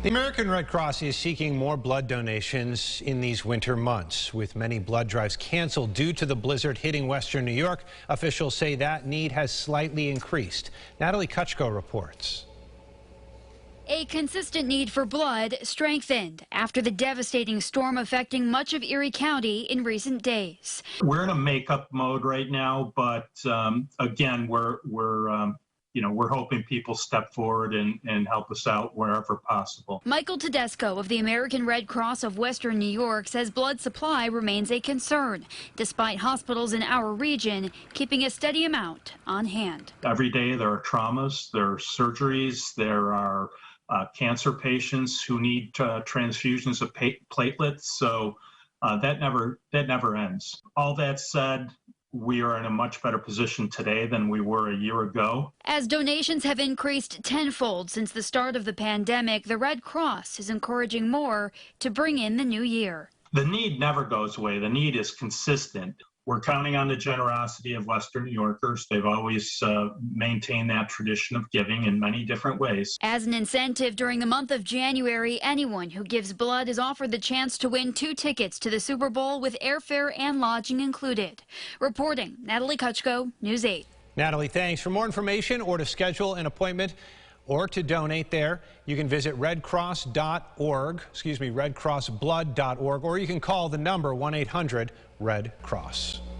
The American Red Cross is seeking more blood donations in these winter months. With many blood drives canceled due to the blizzard hitting western New York, officials say that need has slightly increased. Natalie Kuchko reports. A consistent need for blood strengthened after the devastating storm affecting much of Erie County in recent days. We're in a makeup mode right now, but again, we're hoping people step forward and help us out wherever possible. Michael Tedesco of the American Red Cross of Western New York says blood supply remains a concern, despite hospitals in our region keeping a steady amount on hand. Every day there are traumas, there are surgeries, there are cancer patients who need transfusions of platelets, so that never ends. All that said, we are in a much better position today than we were a year ago. As donations have increased tenfold since the start of the pandemic, the Red Cross is encouraging more to bring in the new year. The need never goes away. The need is consistent. We're counting on the generosity of Western New Yorkers. They've always maintained that tradition of giving in many different ways. As an incentive during the month of January, anyone who gives blood is offered the chance to win 2 tickets to the Super Bowl with airfare and lodging included. Reporting, Natalie Kuchko, News 8. Natalie, thanks. For more information or to schedule an appointment or to donate there, you can visit redcrossblood.org, or you can call the number 1-800-RED-CROSS.